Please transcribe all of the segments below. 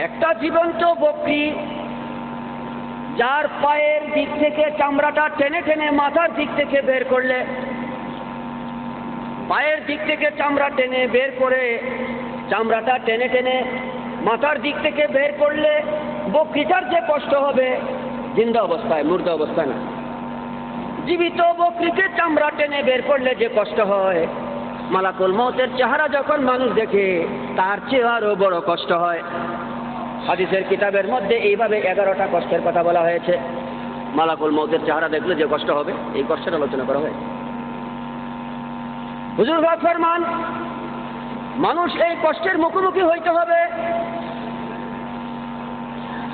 একটা জীবন্ত বকরি যার পায়ের দিক থেকে চামড়াটা টেনে টেনে মাথার দিক থেকে বের করলে, পায়ের দিক থেকে চামড়া টেনে বের করে চামড়াটা টেনে টেনে মাথার দিক থেকে বের করলে বকরিটার যে কষ্ট হবে, জিন্দা অবস্থায়, মুর্দা অবস্থায় না, জীবিত বকরিকে চামড়া টেনে বের করলে যে কষ্ট হয়, মালাকুল মউতের চেহারা যখন মানুষ দেখে তার চেয়ে আরো বড় কষ্ট হয়। হাদিসের কিতাবের মধ্যে এইভাবে 11টা কষ্টের কথা বলা হয়েছে। মালাকুল মউতের চেহারা দেখলে যে কষ্ট হবে, এই কষ্টের আলোচনা করা হয়েছে। হুজুর পাক ফরমান, মানুষ এই কষ্টের মুখোমুখি হইতে হবে।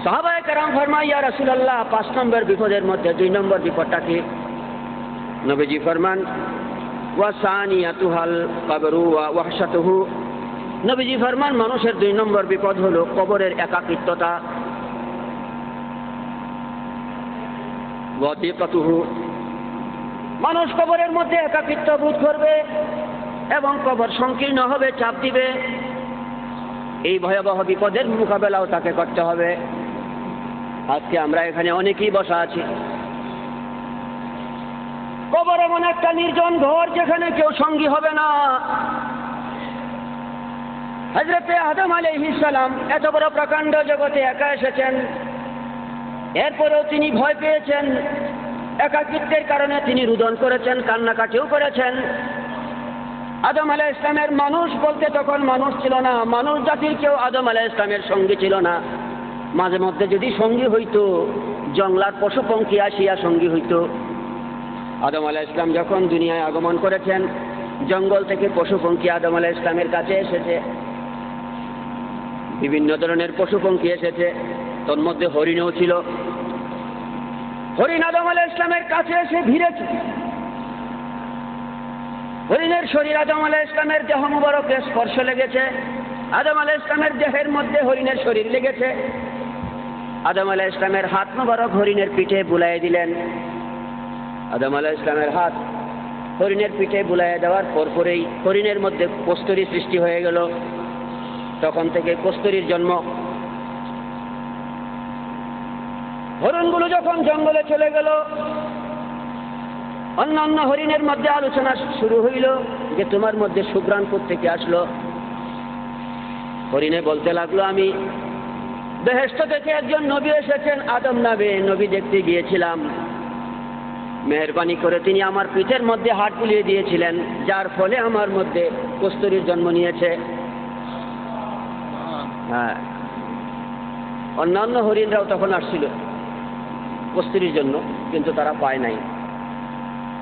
সাহাবায়ে কেরাম ফরমায়, ইয়া রাসূলুল্লাহ, 5 নম্বর বিপদের মধ্যে 2 নম্বর বিপদটা কি? নবীজি ফরমান, ওয়া সানিয়াতুহাল কবরু ওয়া ওয়াহশাতুহু। নবীজি ফরমান, মানুষের 2 নম্বর বিপদ হলো কবরের একাকিত্বতা। ওয়া দিকাতুহু, মানুষ কবরের মধ্যে একাকিত্ব বোধ করবে এবং কবর সংকীর্ণ হবে, চাপ দিবে। এই ভয়াবহ বিপদের মোকাবেলাও তাকে করতে হবে। আজকে আমরা এখানে অনেকেই বসা আছি। কবর এমন একটা নির্জন ঘর যেখানে কেউ সঙ্গী হবে না। হযরতে আদম আলাইহিস সালাম এত বড় প্রকাণ্ড জগতে একা এসেছেন, এরপরেও তিনি ভয় পেয়েছেন। একাকিত্বের কারণে তিনি রুদন করেছেন, কান্নাকাটিও করেছেন। আদম আলাইহিস সালামের মানুষ বলতে তখন মানুষ ছিল না, মানুষ জাতির কেউ আদম আলাইহিস সালামের সঙ্গী ছিল না। মাঝে মধ্যে যদি সঙ্গী হইতো, জঙ্গলার পশু পঙ্খী আসিয়া সঙ্গী হইতো। আদম আলাইহিস সালাম যখন দুনিয়ায় আগমন করেছেন, জঙ্গল থেকে পশু পঙ্খী আদম আলাইহিস সালামের কাছে এসেছে। বিভিন্ন ধরনের পশু পঙ্খী এসেছে, তোর মধ্যে হরিণও ছিল। হরিণ আদম আলাইহিস সালামের কাছে এসে ভিড়েছে। হরিণের শরীর আদম আলাইহিস সালামের দেহ মুবারকে স্পর্শ লেগেছে। আদম আলাইহিস সালামের দেহের মধ্যে হরিণের শরীর লেগেছে। আদম আলাইহিস সালামের হাত মুবারক হরিণের পিঠে বুলাইয়ে দিলেন। আদম আলাইহিস সালামের হাত হরিণের পিঠে বুলাইয়ে দেওয়ার পরপরেই হরিণের মধ্যে কস্তুরী সৃষ্টি হয়ে গেল। তখন থেকে কস্তুরীর জন্ম। হরিণগুলো যখন জঙ্গলে চলে গেল, অন্যান্য হরিণের মধ্যে আলোচনা শুরু হইল যে তোমার মধ্যে সুঘ্রাণ থেকে আসলো। হরিণে বলতে লাগলো, আমি বেহেশত থেকে একজন নবী এসেছেন, আদম নামে নবী দেখতে গিয়েছিলাম। মেহেরবানি করে তিনি আমার পিঠের মধ্যে হাত বুলিয়ে দিয়েছিলেন, যার ফলে আমার মধ্যে কস্তুরীর জন্ম নিয়েছে। হ্যাঁ, অন্যান্য হরিণরাও তখন আসছিল কস্তুরীর জন্য, কিন্তু তারা পায় নাই।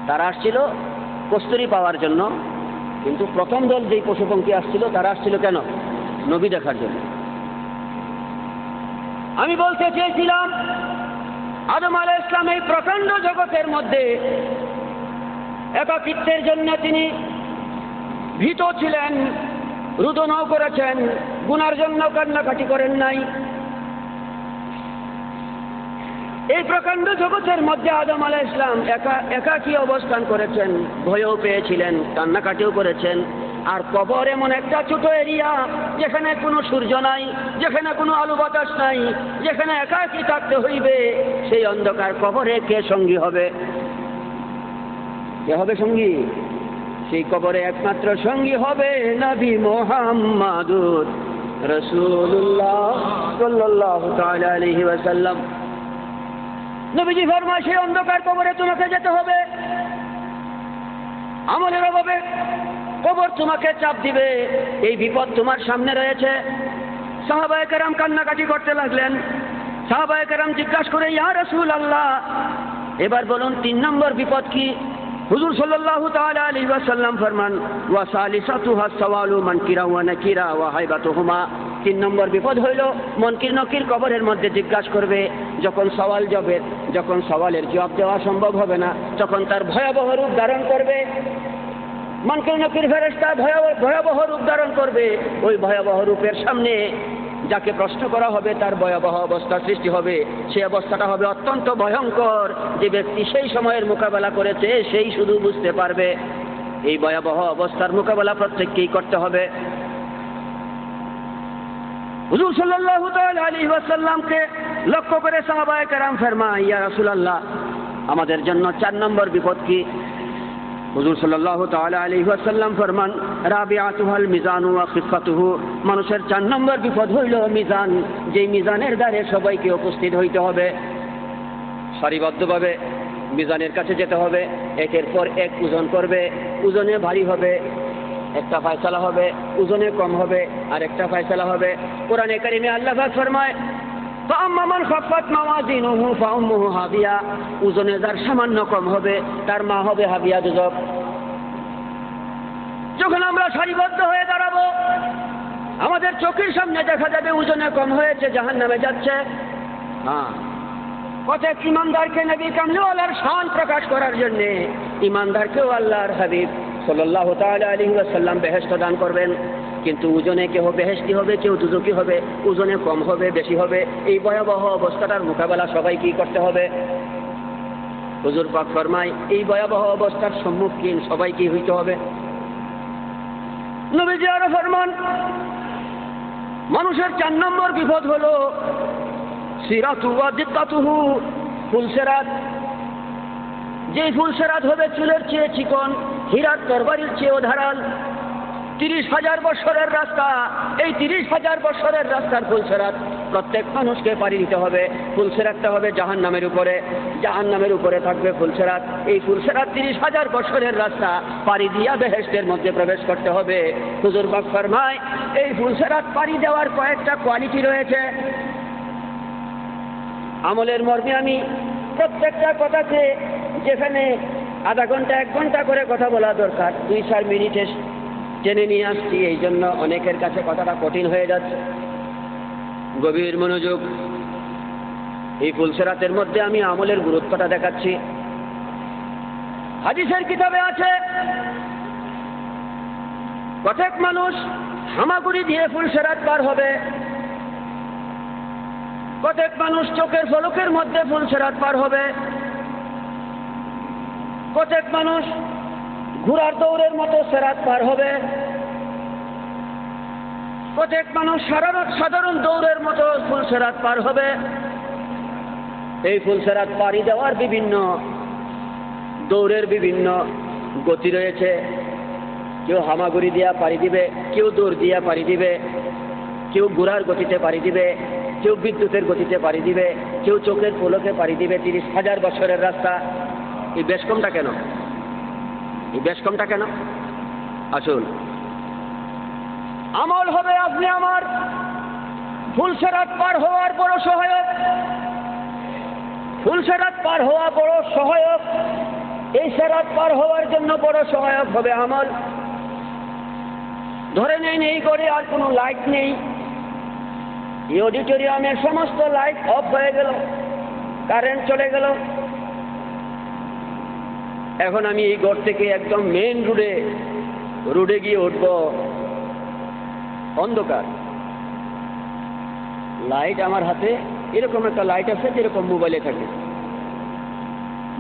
তারা আসছিল কস্তুরী পাওয়ার জন্য, কিন্তু প্রথম দল যেই পশুপঙ্খী আসছিল তারা আসছিল কেন? নবী দেখার জন্য। আমি বলতে চেয়েছিলাম, আদম আলাইহিস সালাম এই প্রকাণ্ড জগতের মধ্যে একাকিত্বের জন্য তিনি ভীত ছিলেন, রুদনও করেছেন, গুনার জন্য কান্নাকাটি করেন নাই। এই প্রকাণ্ড জগতের মধ্যে আদম আলাইহিস সালাম একাকী অবস্থান করেছেন, ভয়ও পেয়েছিলেন, কান্নাকাটিও করেছেন। আর কবর এমন একটা ছোট এরিয়া যেখানে কোনো সূর্য নাই, যেখানে কোনো আলো বাতাস নাই, যেখানে একাকী থাকতে হইবে। সেই অন্ধকার কবরে কে সঙ্গী হবে? কে হবে সঙ্গী? সেই কবরে একমাত্র সঙ্গী হবে নবী মুহাম্মাদুর রাসূলুল্লাহ সাল্লাল্লাহু তাআলা আলাইহি ওয়াসাল্লাম। নবীজি ফরমায়, সেই অন্ধকার কবরে তোমাকে যেতে হবে। আমলের অভাবে কবর তোমাকে চাপ দিবে, এই বিপদ তোমার সামনে রয়েছে। সাহাবায়ে কেরাম কান্নাকাটি করতে লাগলেন। সাহাবায়ে কেরাম জিজ্ঞাসা করে, ইয়া রাসূলুল্লাহ, এবার বলুন 3 নম্বর বিপদ কি? হুজুর সাল্লাল্লাহু তাআলা আলাইহি ওয়াসাল্লাম ফরমান, ওয়া সালিসাতুহা সাওয়ালু মানকিরা ওয়া নাকিরা ওয়া হাইবাতুহুমা। 3 নম্বর বিপদ হইল মুনকির নকির কবরের মধ্যে জিজ্ঞাসা করবে। যখন সওয়াল যাবে, যখন সওয়ালের জবাব দেওয়া সম্ভব হবে না, তখন তার ভয়াবহ রূপ ধারণ করবে। মুনকির নকির ফেরেশতা ভয়াবহ রূপ ধারণ করবে। ওই ভয়াবহ রূপের সামনে যাকে প্রশ্ন করা হবে তার ভয়াবহ অবস্থা সৃষ্টি হবে। সেই অবস্থাটা হবে অত্যন্ত ভয়ঙ্কর। যে ব্যক্তি সেই সময়ের মোকাবেলা করেছে সেই শুধু বুঝতে পারবে। এই ভয়াবহ অবস্থার মোকাবেলা প্রত্যেককেই করতে হবে। হুজুর সাল্লাল্লাহু তাআলা আলাইহি ওয়াসাল্লামকে লক্ষ্য করে সাহাবায়ে কেরাম ফরমায়, ইয়া রাসূলুল্লাহ, আমাদের জন্য 4 নম্বর বিপদ কি? হুজুর সাল্লাল্লাহু তাআলা আলাইহি ওয়াসাল্লাম ফরমান, রাবিআতুল মিজানু ওয়া খিফাতুহু, মানুষের 4 নম্বর বিপদ হইল মিজান, যেই মিজানের দ্বারে সবাইকে উপস্থিত হইতে হবে, সারিবদ্ধভাবে মিজানের কাছে যেতে হবে, একের পর এক ওজন করবে, ওজনে ভারী হবে, একটা ফয়সালা হবে, ওজনে কম হবে, আর একটা ফয়সালা হবে। কোরআনে কারিমে আল্লাহ পাক ফরমায়, ফাআম্মা মান খাফফাত মাওয়াজিনুহু ফাউম্মুহু হাবিয়া, ওজনে যার সামান্য কম হবে তার মা হবে হাবিয়া দুজক। যখন আমরা সারিবদ্ধ হয়ে দাঁড়াবো, আমাদের চোখের সামনে দেখা যাবে ওজনে কম হয়েছে, জাহান্নামে যাচ্ছে। প্রত্যেক ইমানদারকে নবী কামলিওয়ালার শান প্রকাশ করার জন্য ইমানদারকেও আল্লাহর হাবিব সাল্লাল্লাহু তাআলা আলাইহি ওয়াসাল্লাম বেহেশত দান করবেন। কিন্তু ওজনে কেউ বেহেশতি হবে, কেউ দুজকি হবে, ওজনে কম হবে, বেশি হবে। এই ভয়াবহ অবস্থাটার মোকাবেলা সবাই কি করতে হবে? হুজুর পাক ফরমায়, এই ভয়াবহ অবস্থার সম্মুখীন সবাই কি হইতে হবে? নবীজি আরো ফরমান, মানুষের 4 নম্বর বিপদ হলো সিরাতু ওয়া দিক্কাতুহু, ফুলসেরাত। যে ফুলসেরাত হবে চুলের চেয়ে চিকন, হীরার তরবারির চেয়েও ধারাল। 30,000 বছরের রাস্তা, এই 30,000 বছরের রাস্তার ফুলসেরাত প্রত্যেক মানুষকে পাড়ি দিতে হবে। ফুলসেরাতটা হবে জাহান্নামের উপরে, জাহান্নামের উপরে থাকবে ফুলসেরাত। এই ফুলসেরাত 30,000 বছরের রাস্তা পাড়ি দিয়া বেহেশতের মধ্যে প্রবেশ করতে হবে। হুজুর পাক ফরমায়, এই ফুলসেরাত পাড়ি দেওয়ার কয়েকটা কোয়ালিটি রয়েছে। আমলের মর্মে আমি প্রত্যেকটা কথাকে, যেখানে আধা ঘন্টা 1 ঘন্টা করে কথা বলা দরকার, 2-4 মিনিটে টেনে নিয়ে আসছি। এই জন্য অনেকের কাছে কথাটা কঠিন হয়ে যাচ্ছে। গভীর মনোযোগ। এই ফুলসেরাতের মধ্যে আমি আমলের গুরুত্বটা দেখাচ্ছি। হাদিসের কিতাবে আছে, প্রত্যেক মানুষ হামাগুড়ি দিয়ে ফুলসেরাত পার হবে। প্রত্যেক মানুষ চোখের পলকের মধ্যে ফুলসেরাত পার হবে। প্রত্যেক মানুষ ঘোড়ার দৌড়ের মতো সেরাত পার হবে। প্রত্যেক মানুষ সাধারণ দৌড়ের মতো ফুলসেরাত পার হবে। এই ফুলসেরাত পাড়ি দেওয়ার বিভিন্ন দৌড়ের বিভিন্ন গতি রয়েছে। কেউ হামাগুড়ি দিয়া পাড়ি দিবে, কেউ দৌড় দিয়া পাড়ি দিবে, কেউ ঘোড়ার গতিতে পাড়ি দিবে, কেউ বিদ্যুতের গতিতে পাড়ি দিবে, কেউ চোখের পলকে পাড়ি দিবে। 30,000 বছরের রাস্তা। এই বেশ কমটা কেন? এই বেশ কমটা কেন? আসুন, আমল হবে আপনি আমার ফুলসেরাত পার হওয়ার বড় সহায়ক। ফুলসেরাত পার হওয়া বড় সহায়ক। এই সেরাত পার হওয়ার জন্য বড় সহায়ক হবে আমল। ধরে নেই এই করে আর কোনো লাইট নেই, এই অডিটোরিয়ামের সমস্ত লাইট অফ হয়ে গেল, কারেন্ট চলে গেল। এখন আমি এই ঘর থেকে একদম মেইন রোডে গিয়ে উঠব, অন্ধকার। লাইট আমার হাতে, এরকম একটা লাইট আছে যেরকম মোবাইলে থাকে।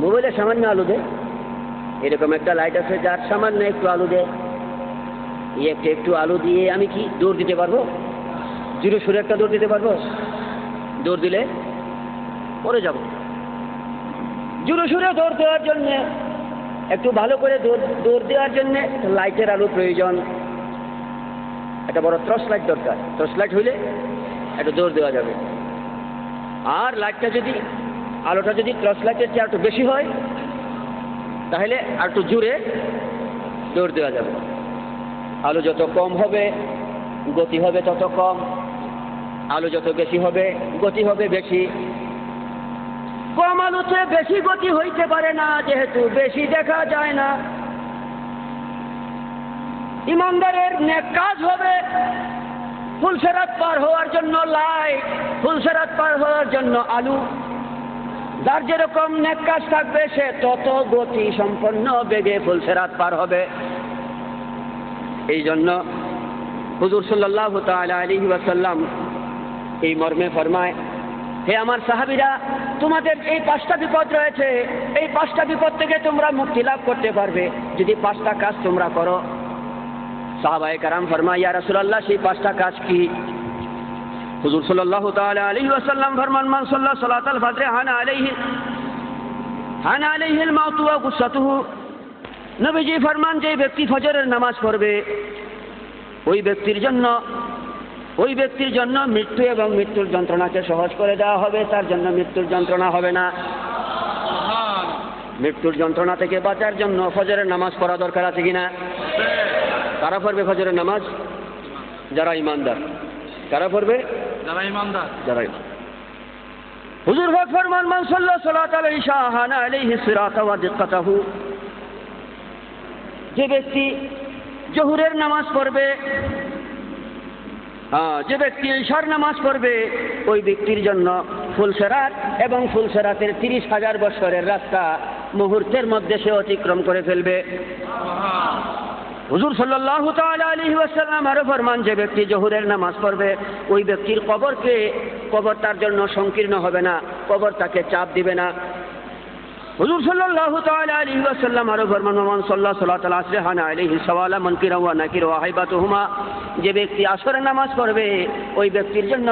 মোবাইলে সামান্য আলো দেয়, এরকম একটা লাইট আছে যার সামান্য একটু আলো দেয়। এই একটু আলো দিয়ে আমি কি দৌড় দিতে পারবো? জোরে সুরে একটা দৌড় দিতে পারবো? দৌড় দিলে পড়ে যাব। জোরে সুরে দৌড় দেওয়ার জন্যে, একটু ভালো করে দৌড় দেওয়ার জন্যে লাইটের আলো প্রয়োজন। একটা বড় টর্চ লাইট দরকার। টর্চ লাইট হইলে একটু দৌড় দেওয়া যাবে। আর লাইটটা যদি, আলোটা যদি টর্চ লাইটের চেয়ে একটু বেশি হয়, তাহলে আর একটু জোরে দৌড় দেওয়া যাবে। আলো যত কম হবে গতি হবে তত কম, আলো যত বেশি হবে গতি হবে বেশি। কম আলোতে বেশি গতি হইতে পারে না, যেহেতু বেশি দেখা যায় না। ইমানদারের নেক কাজ হবে ফুলসেরাত পার হওয়ার জন্য লাইট, ফুলসেরাত পার হওয়ার জন্য আলো। যার যেরকম নেক কাজ থাকবে সে তত গতি সম্পন্ন বেগে ফুলসেরাত পার হবে। এই জন্য হুজুর সাল্লাল্লাহু তাআলা আলাইহি ওয়াসাল্লাম এই মর্মে ফরমায়, হে আমার সাহাবীরা, তোমাদের এই 5টা বিপদ রয়েছে, এই 5টা বিপদ থেকে তোমরা মুক্তি লাভ করতে পারবে যদি 5টা কাজ তোমরা করো। সাহাবায়ে কেরাম ফরমায়, ইয়া রাসূলুল্লাহ, সেই 5টা কাজ কি? হুজুর সাল্লাল্লাহু তাআলা আলাইহি ওয়াসাল্লাম ফরমান মান সাল্লা সালাতাল ফজর হানা আলাইহিল মাউতু ওয়া গুসাতুহু। নবীজি ফরমান যে ব্যক্তি ফজরের নামাজ পড়বে ওই ব্যক্তির জন্য মৃত্যু এবং মৃত্যুর যন্ত্রণাকে সহজ করে দেওয়া হবে, তার জন্য মৃত্যুর যন্ত্রণা হবে না। মৃত্যুর যন্ত্রণা থেকে বাঁচার জন্য ফজরের নামাজ পড়া দরকার আছে কিনা? কারা পড়বে ফজরের নামাজ? যারা ঈমানদার। কারা পড়বে? যারা ঈমানদার। হুজুর পাক ফরমান মান সাল্লা সালাতাল ইশা হানা আলাইহি সিরাতা ওয়া দিক্কাতাহু। যে ব্যক্তি জোহরের নামাজ পড়বে, যে ব্যক্তি ঈশার নামাজ পড়বে ওই ব্যক্তির জন্য ফুলসেরাত এবং ফুলসেরাতের 30,000 বছরের রাস্তা মুহূর্তের মধ্যে সে অতিক্রম করে ফেলবে। হুজুর সাল্লাল্লাহু তাআলা আলাইহি ওয়াসাল্লাম আরো ফরমান যে ব্যক্তি জোহরের নামাজ পড়বে ওই ব্যক্তির কবর তার জন্য সংকীর্ণ হবে না, কবর তাকে চাপ দিবে না। হুজুর সাল্লাল্লাহু তাআলা আলাইহি ওয়াসাল্লাম আরো ফরমান মান সাল্লা সালাতাল আসর হানা আলাইহি সাওয়ালা মুনকিরা ওয়া নাকির ওয়া হাইবাতুহুমা। যে ব্যক্তি আসরের নামাজ পড়বে ওই ব্যক্তির জন্য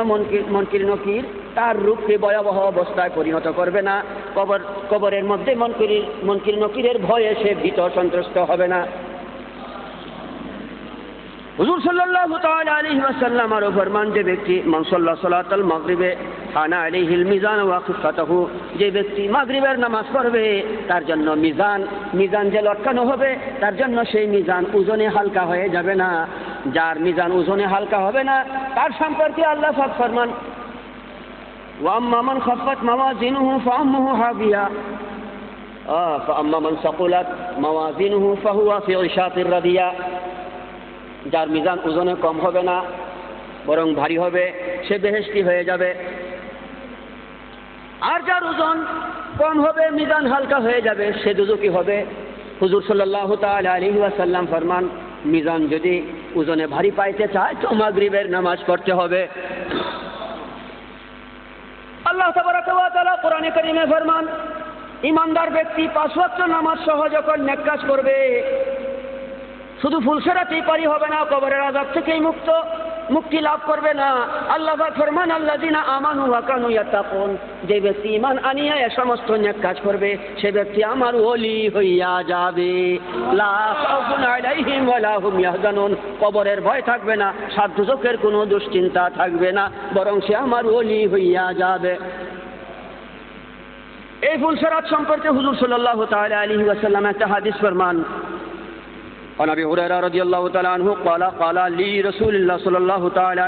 মুনকির নকির তার রূপকে ভয়াবহ অবস্থায় পরিণত করবে না। কবরের মধ্যে মুনকির নকিরের ভয়ে সে ভীত সন্ত্রস্ত হবে না। হুজুর সাল্লাল্লাহু তাআলা আলাইহি ওয়াসাল্লাম আরো ফরমান যে ব্যক্তি মান সাল্লা সালাতাল মাগরিবে হানা আলাইহিল মিজান ওয়া খিফাতাহু। যে ব্যক্তি মাগরিবের নামাজ পড়বে তার জন্য মিজান যে লটকানো হবে তার জন্য সেই মিজান ওজনে হালকা হয়ে যাবে না। যার মিজান ওজনে হালকা হবে না তার সম্পর্কে আল্লাহ পাক ফরমান ওয়া আম্মা মান খাফফাত মাওয়াজিনুহু ফাউম্মুহু হাবিয়া ফা আম্মা মান সাকুলাত মাওয়াজিনুহু ফাহুয়া ফি ইশাতির রাদিয়া। যার মিজান ওজনে কম হবে না বরং ভারী হবে সে বেহেশতি হয়ে যাবে। আর যার ওজন কম হবে মিজান হালকা হয়ে যাবে সে দুজকি হবে। হুজুর সাল্লাল্লাহু তাআলা আলাইহি ওয়াসাল্লাম ফরমান মিজান যদি ওজনে ভারী পাইতে চায় তো মাগরিবের নামাজ পড়তে হবে। আল্লাহ তাবারাকা ওয়া তাআলা কোরআনে কারীমে ফরমান ঈমানদার ব্যক্তি 5 ওয়াক্ত নামাজ সহ যখন নেক কাজ করবে শুধু ফুলসেরাতেই পারি হবে না, কবরের আযাব থেকেই মুক্তি লাভ করবে না। আল্লাহ পাক ফরমান আল্লাযিনা আমানু ওয়া কানু ইয়াত্তাকুন। যে ব্যক্তি ঈমান আনিয়া এই সমস্ত নেক কাজ করবে সে ব্যক্তি আমার ওলি হইয়া যাবে। লা খাউফুন আলাইহিম ওয়া লা হুম ইয়াহজানুন। কবরের ভয় থাকবে না, সাত দুজকের কোনো দুশ্চিন্তা থাকবে না, বরং সে আমার ওলি হইয়া যাবে। এই ফুলসেরাত সম্পর্কে হুজুর সাল্লাল্লাহু তাআলা আলাইহি ওয়াসাল্লাম একটা হাদিস ফরমান عن ابي هريره رضي الله تعالى عنه قال لي رسول الله صلى الله تعالى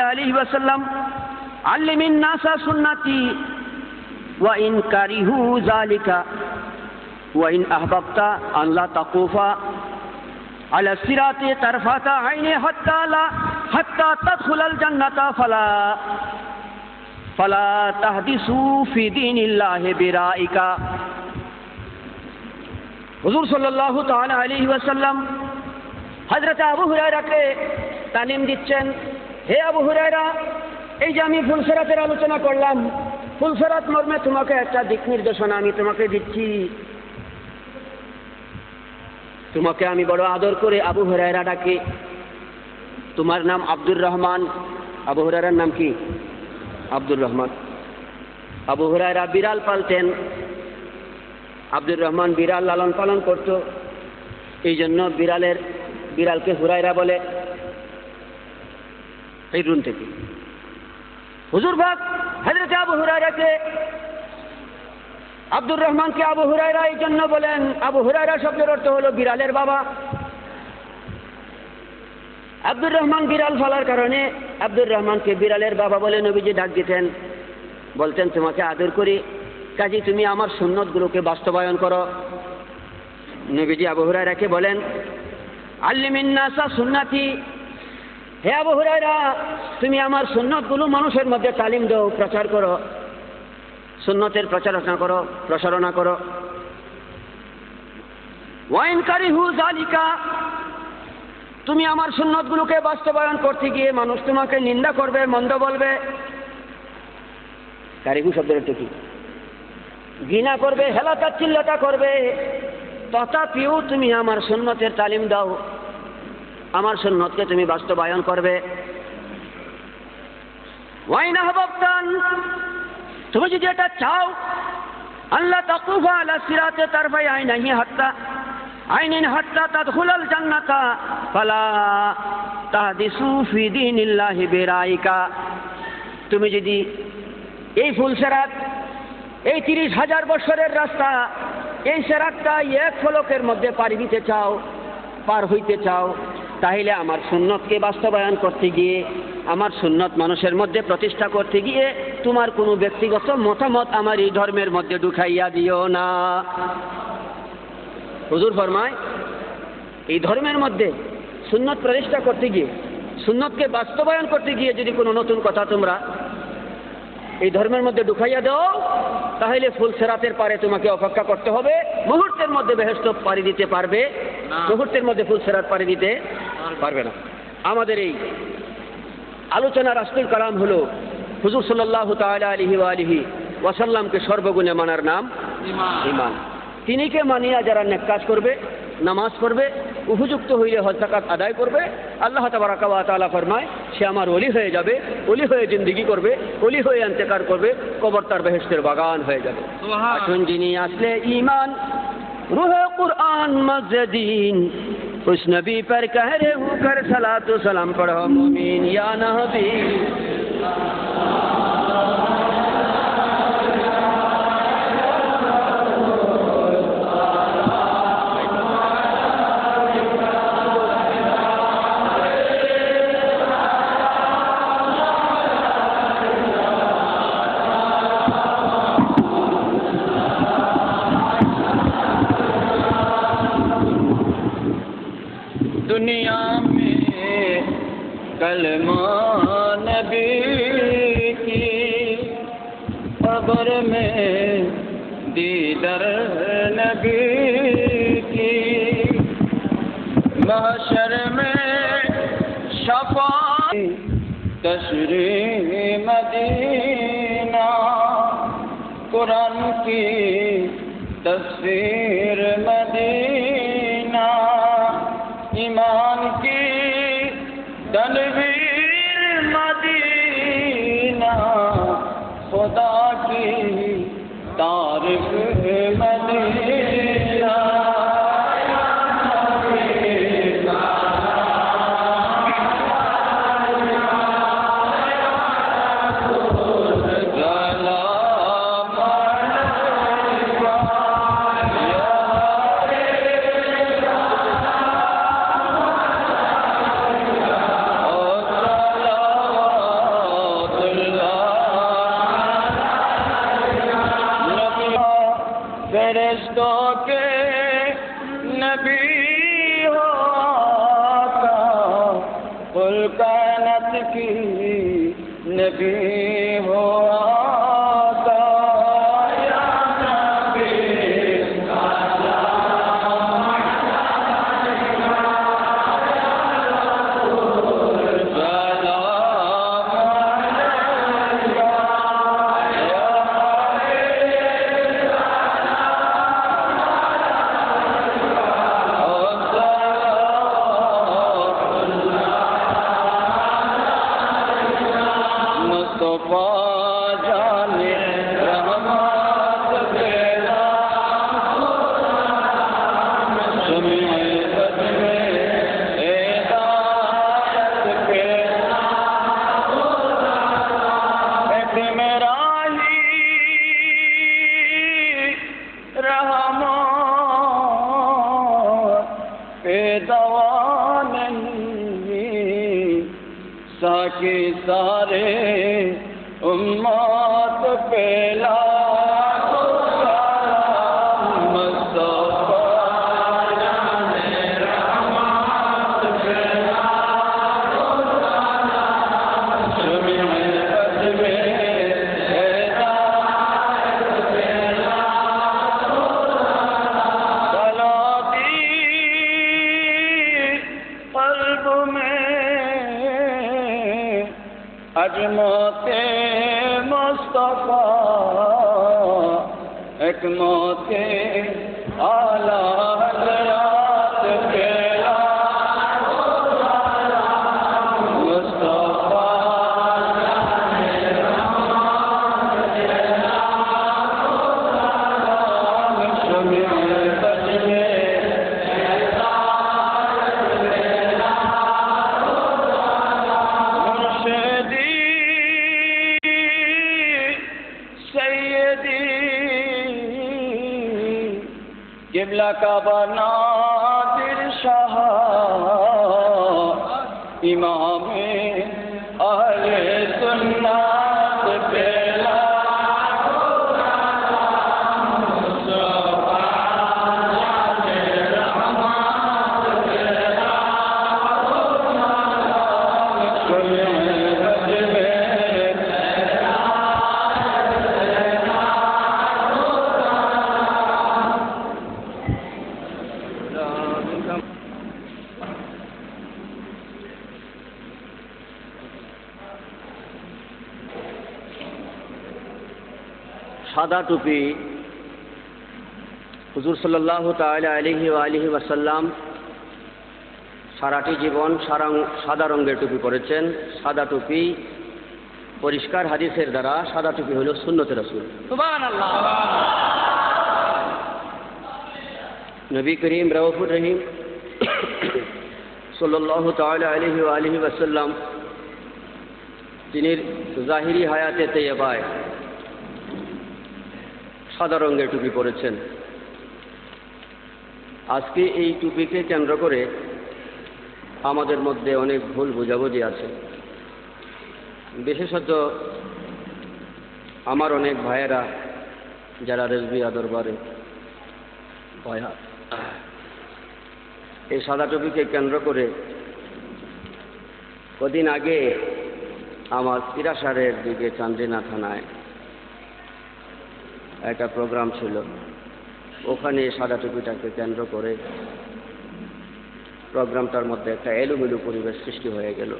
عليه وسلم علم الناس سنتي وان كرهوا ذلك وان احببت ان لا تقوف على الصراط طرفة عين حتى تدخل الجنة فلا تحدثوا في دين الله برائك। হুজুর সাল্লাল্লাহু তাআলা আলাইহি ওয়াসাল্লাম হযরত আবু হুরায়রাকে তালিম দিচ্ছেন, হে আবু হুরায়রা, এই যে আমি ফুলসেরাতের আলোচনা করলাম, ফুলসেরাত মর্মে তোমাকে একটা দিক নির্দেশনা আমি তোমাকে দিচ্ছি। তোমাকে আমি বড় আদর করে আবু হুরায়রা ডাকি। তোমার নাম আব্দুর রহমান। আবু হুরায়রার নাম কি? আব্দুর রহমান। আবু হুরায়রা বিড়াল পালতেন, আব্দুর রহমান বিড়াল লালন পালন করত, এই জন্য বিড়ালকে হুরায়রা বলে। এই রুম থেকে হুজুর পাক হযরত আবু হুরায়রাকে আব্দুর রহমানকে আবু হুরায়রা এই জন্য বলেন, আবু হুরায়রা শব্দের অর্থ হলো বিড়ালের বাবা। আব্দুর রহমান বিড়াল ফালার কারণে আব্দুর রহমানকে বিড়ালের বাবা বলে নবীজি ডাক দিতেন, বলতেন তোমাকে আদর করি, কাজী তুমি আমার সুন্নতগুলোকে বাস্তবায়ন করো। নবীজি আবু হুরায়রাকে বলেন আল্লিমিন নাসা সুন্নতি, হে আবু হুরায়রা তুমি আমার সুন্নতগুলো মানুষের মধ্যে তালিম দাও, প্রচার করো, সুন্নতের প্রসারণা করো। ওয়াইন কারিহু যালিকা, তুমি আমার সুন্নতগুলোকে বাস্তবায়ন করতে গিয়ে মানুষ তোমাকে নিন্দা করবে, মন্দ বলবে। কারিহু শব্দের অর্থ কি? ঘৃণা করবে, হেলা তাচ্ছিল্যতা করবে, তথাপিও তুমি আমার সুন্নতের তালিম দাও, আমার সুন্নতকে তুমি বাস্তবায়ন করবে। ওয়াইন আহবাবতান, তুমি যদি এটা চাও, আল্লাহ তাকুফা আলা সিরাতে তারফাই আইনাহি হাত্তা আইনিন হাত্তা তাদখুলাল জান্নাতা ফালা তাহদিসু ফি দীনিল্লাহি বিরাইকা। তুমি যদি এই ফুল সেরাত, এই 30,000 বছরের রাস্তা, এই সেরাতটা এক ফলকের মধ্যে পার হইতে চাও, তাহলে আমার সুন্নতকে বাস্তবায়ন করতে গিয়ে, আমার সুন্নত মানুষের মধ্যে প্রতিষ্ঠা করতে গিয়ে তোমার কোনো ব্যক্তিগত মতামত আমার এই ধর্মের মধ্যে ঢুকাইয়া দিও না। হুজুর ফরমায়, এই ধর্মের মধ্যে সুন্নত প্রতিষ্ঠা করতে গিয়ে, সুন্নতকে বাস্তবায়ন করতে গিয়ে যদি কোনো নতুন কথা তোমরা এই ধর্মের মধ্যে ঢুকাইয়া দাও, তাহলে ফুল সেরাতের পারে তোমাকে অপেক্ষা করতে হবে। মুহূর্তের মধ্যে বেহেশত পাড়ি দিতে পারবে, মুহূর্তের মধ্যে ফুল সেরাত পাড়ি দিতে পারবে না। আমাদের এই আলোচনার আসল কালাম হলো হুজুর সাল্লাল্লাহু তাআলা আলাইহি ওয়া আলিহি ওয়াসাল্লামকে সর্বগুণে মানার নাম ঈমান। তিনিকে মানিয়া যারা নেক কাজ করবে, নামাজ পড়বে, উপযুক্ত হইলে হজ যাকাত আদায় করবে, আল্লাহ তাবারাকা ওয়া তাআলা ফরমায় সে আমার ওলি হয়ে যাবে, ওলি হয়ে জিন্দেগি করবে, ওলি হয়ে ইন্তেকাল করবে, কবর তার বেহেশতের বাগান হয়ে যাবে। আসুন যিনি আসলে ঈমান রুহে কুরআন মজদিন, उस नबी पर कह रहे हूँ कर सलातो सलाम पढ़ो मुमीन या नबी। दुनिया में कलमा नबी की, कब्र में दीदर नबी की, महशर में शफाअत तशरीह मदीना, कुरान की तफसीर मदीना, ईमान की तनवीर मदीना, खुदा की तारीफ मदीना। फरिश्तों के नबी हो आका, कुल कायनात की नबी हो आका, या नबी साके सारे उम्मत पे लाखो सलाम, मुस्तफा जाने रहमत पे लाखो सलाम, शमीए क़द्र हिदायत पे लाखो सलाम, सलाती क़ल्ब में अजमते मुस्तफा, एक मौते आला हज़रात के लाखो किबला काबा नादिर शाह इमामे अहले सुन्नत पेला সাদা টুপি হুজুর সাল্লাল্লাহু তাআলা আলাইহি ওয়া আলিহি ওয়াসাল্লাম সারাটি জীবন সাদা রঙের টুপি পরেছেন। সাদা টুপি পরিষ্কার হাদিসের দ্বারা সাদা টুপি হলো সুন্নতে রাসূল। সুবহানাল্লাহ। নবী করিম রাউফুর রহিম সাল্লাল্লাহু তাআলা আলাইহি ওয়া আলিহি ওয়াসাল্লাম তিনি জাহিরি হায়াতে তৈয়বায় সাদা রঙের টুপি পরেছেন। আজকে এই টুপিকে কেন্দ্র করে আমাদের মধ্যে অনেক ভুল বোঝাবুঝি আছে। বিশেষত আমার অনেক ভাইয়েরা যারা রেজবিয়া দরবারে বয়াত, এই সাদা টুপিকে কেন্দ্র করে কদিন আগে আমার পিরাসারের দিকে চান্দিনা থানায় একটা প্রোগ্রাম ছিল। ওখানে সাদা টুপিটাকে কেন্দ্র করে প্রোগ্রামটার মধ্যে একটা এলোমেলো পরিবেশ সৃষ্টি হয়ে গেল।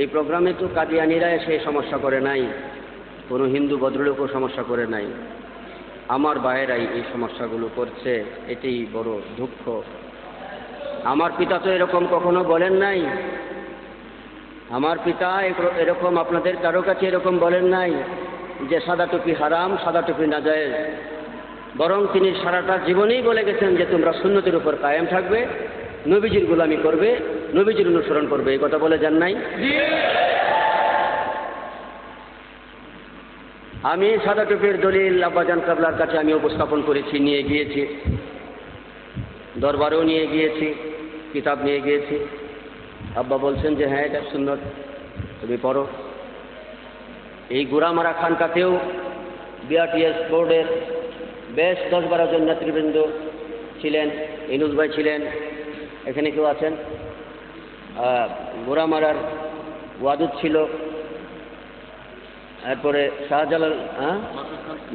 এই প্রোগ্রামে তো কাদিয়ানিরা এসে সমস্যা করে নাই, কোনো হিন্দু ভদ্রলোকও সমস্যা করে নাই, আমার ভাইয়েরাই এই সমস্যাগুলো করছে। এটি বড় দুঃখ। আমার পিতা তো এরকম কখনো বলেন নাই, আমার পিতা এরকম আপনাদের কারো কাছে এরকম বলেন নাই যে সাদা টুপি হারাম, সাদা টুপি নাজায়েজ। বরং তিনি সারাটা জীবনেই বলে গেছেন যে তোমরা সুন্নতের উপর কায়েম থাকবে, নবীজির গোলামি করবে, নবীজির অনুসরণ করবে। এই কথা বলে যান নাই? আমি সাদা টুপির দলিল আব্বাজান কাবলার কাছে আমি উপস্থাপন করেছি, নিয়ে গিয়েছি, দরবারেও নিয়ে গিয়েছি, কিতাব নিয়ে গিয়েছি। আব্বা বলছেন যে হ্যাঁ এটা সুন্নত, তুমি পড়ো। এই গোড়ামারা খানকাতেও বিআরটিএস বোর্ডের বেশ 10-12 জন নেতৃবৃন্দ ছিলেন। ইনুস ভাই ছিলেন, এখানে কেউ আছেন, গোড়ামারার ওয়াদুদ ছিল, এরপরে শাহজালাল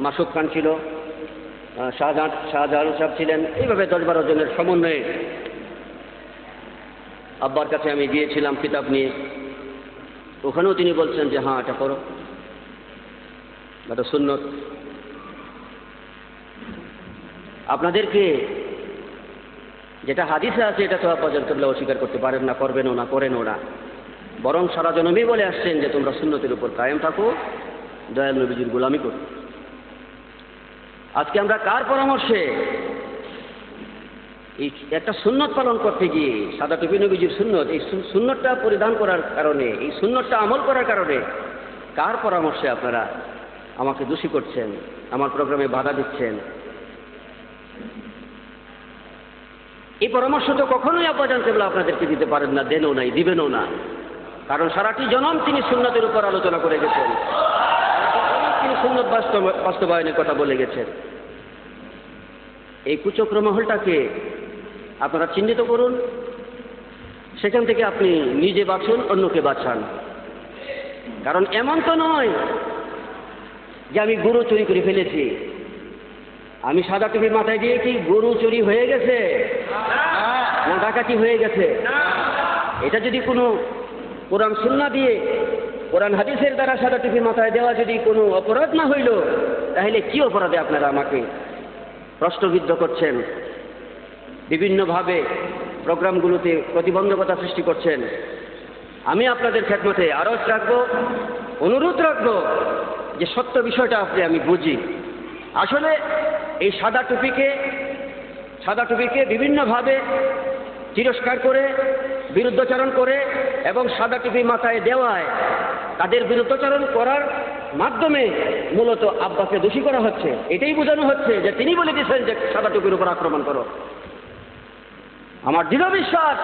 মাসুক খান ছিল, শাহজালাল সাহেব ছিলেন। এইভাবে 10-12 জনের সমন্বয়ে আব্বার কাছে আমি গিয়েছিলাম কিতাব নিয়ে। ওখানেও তিনি বলছেন যে হ্যাঁ এটা করো, এটা সুন্নত। আপনাদেরকে যেটা হাদিসে আছে এটা তো আব্বাজান কিবলা অস্বীকার করতে পারেন না, করবেনও না, করেনও না। বরং সারা জনমই বলে আসছেন যে তোমরা সুন্নতের উপর কায়েম থাকো, দয়াল নবীজির গোলামি করো। আজকে আমরা কার পরামর্শে এই একটা সুন্নত পালন করতে গিয়ে, সাদা টুপি নবীজির সুন্নত, এই সুন্নতটা পরিধান করার কারণে, এই সুন্নতটা আমল করার কারণে কার পরামর্শে আপনারা আমাকে দোষী করছেন, আমার প্রোগ্রামে বাধা দিচ্ছেন? এই পরামর্শ তো কখনোই আব্বাজান কিবলা আপনাদেরকে দিতে পারেন না, দেনও নাই, দিবেনও না। কারণ সারাটি জনম তিনি সুন্নতের উপর আলোচনা করে গেছেন, তিনি সুন্নত বাস্তবায়নের কথা বলে গেছেন। এই কুচক্র মহলটাকে আপনারা চিহ্নিত করুন, সেখান থেকে আপনি নিজে বাঁচুন, অন্যকে বাঁচান। কারণ এমন তো নয় যে আমি গরু চুরি করে ফেলেছি, আমি সাদা টুপি মাথায় দিয়ে কি গরু চুরি হয়ে গেছে না ডাকাতি হয়ে গেছে? এটা যদি কোনো কোরআন সুন্নাহ দিয়ে, কোরআন হাদিসের দ্বারা সাদা টুপি মাথায় দেওয়া যদি কোনো অপরাধ না হইল, তাহলে কি অপরাধে আপনারা আমাকে প্রশ্নবিদ্ধ করছেন, বিভিন্নভাবে প্রোগ্রামগুলোতে প্রতিবন্ধকতা সৃষ্টি করছেন? আমি আপনাদের খেদমতে আরজ রাখবো, অনুরোধ রাখবো যে সত্য বিষয়টা আমি বুঝি। আসলে এই সাদা টুপিকে বিভিন্নভাবে তিরস্কার করে, বিরুদ্ধাচরণ করে এবং সাদা টুপি মাথায় দেওয়ায় তাদের বিরুদ্ধাচরণ করার মাধ্যমে মূলত আব্বাকে দোষী করা হচ্ছে। এটাই বোঝানো হচ্ছে যে তিনি বলে দিয়েছেন যে সাদা টুপির উপর আক্রমণ করো। আমার দৃঢ় বিশ্বাস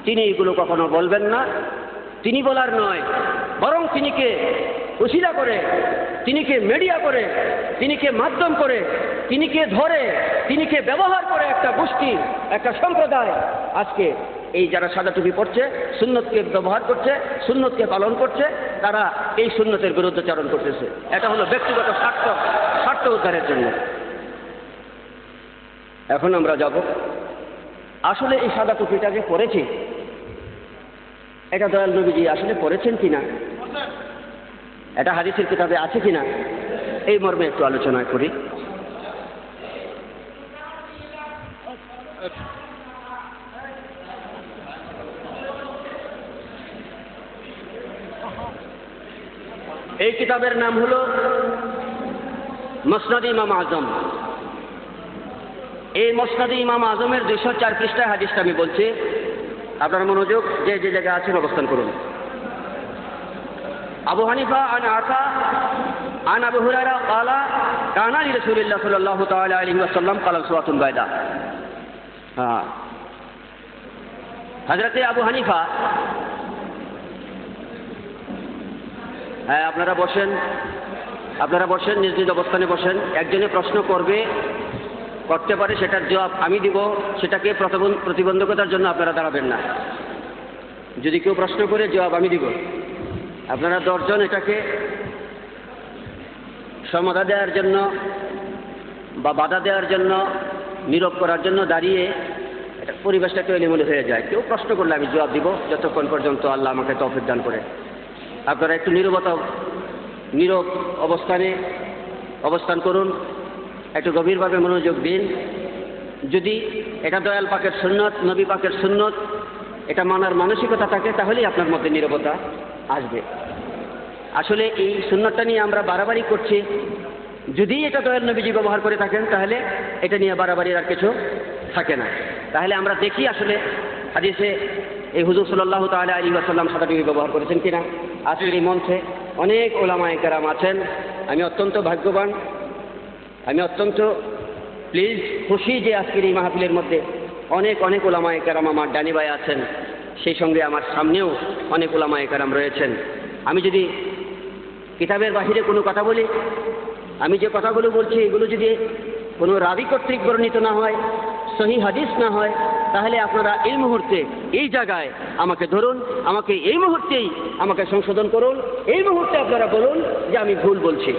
তিনি এগুলো কখনো বলবেন না, তিনি বলার নয়, বরং তিনিকে উশিলা করে, তিনিকে মিডিয়া করে, তিনিকে মাধ্যম করে, তিনিকে ধরে, তিনিকে ব্যবহার করে একটা গোষ্ঠী, একটা সম্প্রদায় আজকে এই যারা সাদা টুপি পড়ছে, সুন্নতকে ব্যবহার করছে, সুন্নতকে পালন করছে, তারা এই সুন্নতের বিরুদ্ধাচরণ করতেছে। এটা হলো ব্যক্তিগত স্বার্থ উদ্ধারের জন্য। এখন আমরা যাব আসলে এই সাদা টুপিটা যে পরেছি এটা দয়াল নবীজি আসলে পড়েছেন কিনা, এটা হাদিসের কিতাবে আছে কিনা, এই মর্মে একটু আলোচনা করি। এই কিতাবের নাম হলো মুসনাদ ইমাম আজম। এই মুসনাদ ইমাম আজমের 204 পৃষ্ঠায় হাদিসটা আমি বলছি, আপনার মনোযোগ যে যে জায়গায় আছেন অবস্থান করুন। আবু হানিফা আন আতা আন আবু হুরায়রা ক্বালা কানা লিরাসূলিল্লাহ সাল্লাল্লাহু তাআলা আলাইহি ওয়াসাল্লাম কালাসওয়াতুন বাইদা। হযরতে আবু হানিফা, হ্যাঁ আপনারা বসেন, নিজ নিজ অবস্থানে বসেন। একজনে প্রশ্ন করতে পারে, সেটার জবাব আমি দিব, সেটাকে প্রতিবন্ধকতার জন্য আপনারা দাঁড়াবেন না। যদি কেউ প্রশ্ন করে জবাব আমি দিব, আপনারা 10 জন এটাকে সমাধা দেওয়ার জন্য বা বাধা দেওয়ার জন্য, নীরব করার জন্য দাঁড়িয়ে এটা পরিবেশটা একটু এলোমেলো হয়ে যায়। কেউ প্রশ্ন করলে আমি জবাব দিব যতক্ষণ পর্যন্ত আল্লাহ আমাকে তৌফিক দান করে। আপনারা একটু নীরব অবস্থান করুন, একটু গভীরভাবে মনোযোগ দিন। যদি এটা দয়াল পাকের সুন্নত, নবী পাকের সুন্নত, এটা মানার মানসিকতা থাকে, তাহলেই আপনার মধ্যে নীরবতা আসবে। আসলে এই সুন্নতটা নিয়ে আমরা বাড়াবাড়ি করছি। যদি এটা দয়াল নবীজি ব্যবহার করে থাকেন তাহলে এটা নিয়ে বাড়াবাড়ির আর কিছু থাকে না। তাহলে আমরা দেখি আসলে হাদিসে এই হুজুর সাল্লাল্লাহু তাআলা আলাইহি ওয়াসাল্লাম সাদা টুপি ব্যবহার করেছেন কিনা। আজকের এই মঞ্চে অনেক ওলামায়ে কেরাম আছেন। আমি অত্যন্ত ভাগ্যবান, আমি অত্যন্ত খুশি যে আজকের এই মাহফিলের মধ্যে অনেক ওলামায়ে কেরাম আমার ডানি ভাই আছেন, সেই সঙ্গে আমার সামনেও অনেক ওলামায়ে কেরাম রয়েছেন। আমি যদি কিতাবের বাহিরে কোনো কথা বলি, আমি যে কথাগুলো বলছি এগুলো যদি কোনো রাবি কর্তৃক বর্ণিত না হয়, সহিহ হাদিস না হয়, তাহলে আপনারা এই মুহূর্তে এই জায়গায় আমাকে ধরুন, আমাকে এই মুহূর্তেই আমাকে সংশোধন করুন। এই মুহূর্তে আপনারা বলুন যে আমি ভুল বলছি।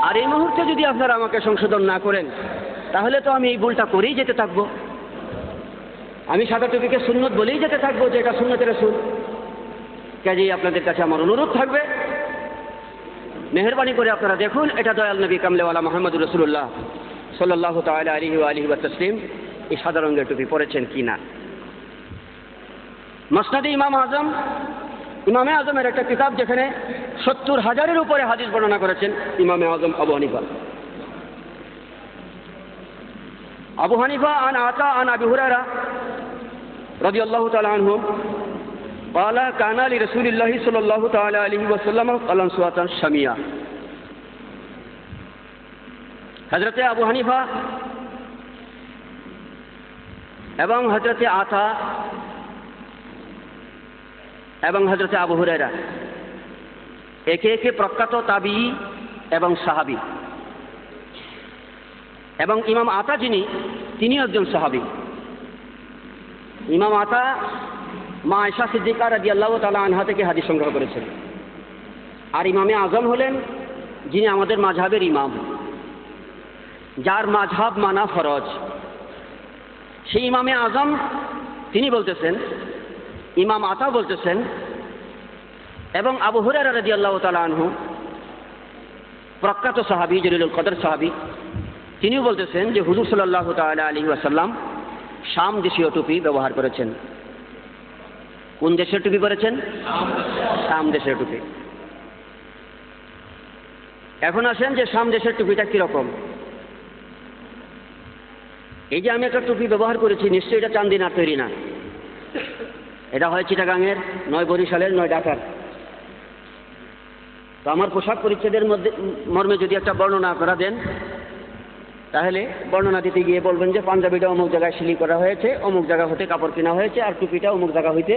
আর এই মুহূর্তে যদি আপনারা আমাকে সংশোধন না করেন তাহলে তো আমি এই ভুলটা করেই যেতে থাকবো। আমি সাদা টুপিকে সুন্নত বলেই যেতে থাকবো যে এটা সুন্নতের রাসূল। কাজেই আপনাদের কাছে আমার অনুরোধ থাকবে, মেহেরবানি করে আপনারা দেখুন এটা দয়াল নবী কামলেওয়ালা মুহাম্মদুর রাসূলুল্লাহ সাল্লাল্লাহু তাআলা আলাইহি ওয়া আলিহি ওয়া তাসলিম এই সাদা রঙের টুপি পরেছেন কিনা। মুসনাদ ইমামে আজমের একটা কিতাব যেখানে 70,000-এর উপরে হাদিস বর্ণনা করেছেন ইমামে আজম আবু হানিফা আন আতা আন আবি হুরায়রা রাদিয়াল্লাহু তাআলা আনহু قال كان لرسول الله صلى الله تعالى عليه وسلم قلنسوة شامية। হযরতে আবু হানিফা এবং হযরতে আতা এবং হযরতে আবু হুরায়রা একে একে প্রখ্যাত তাবিঈ এবং সাহাবী, এবং ইমাম আতা তিনি একজন সাহাবী। ইমাম আতা মা আয়েশা সিদ্দিকা রাদিয়াল্লাহু তাআলা আনহা থেকে হাদিস সংগ্রহ করেছেন। আর ইমামে আজম হলেন যিনি আমাদের মাযহাবের ইমাম, যার মাযহাব মানা ফরজ। সেই ইমামে আজম তিনি বলতেছেন, ইমাম আতা বলতেছেন, এবং আবু হুরায়রা রাদিয়াল্লাহু তাআলা আনহু প্রখ্যাত সাহাবী, জলিলুল কদর সাহাবী, তিনিও বলতেছেন যে হুজুর সাল্লাল্লাহু তাআলা আলাইহি ওয়াসাল্লাম শাম দেশীয় টুপি ব্যবহার করেছেন। কোন দেশের টুপি পরেছেন? শাম দেশের টুপি। এখন আসেন যে শাম দেশের টুপিটা কিরকম। এই যে আমি একটা টুপি ব্যবহার করেছি, নিশ্চয়ই এটা চান্দিনার তৈরি না। এটা হয় চিটাগাংয়ের, নয় বরিশালের, নয় ঢাকার। তো আমার পোশাক পরিচ্ছেদের মধ্যে মর্মে যদি একটা বর্ণনা আপনারা দেন, তাহলে বর্ণনা দিতে গিয়ে বলবেন যে পাঞ্জাবিটা অমুক জায়গায় সিলি করা হয়েছে, অমুক জায়গা হতে কাপড় কেনা হয়েছে, আর টুপিটা অমুক জায়গা হইতে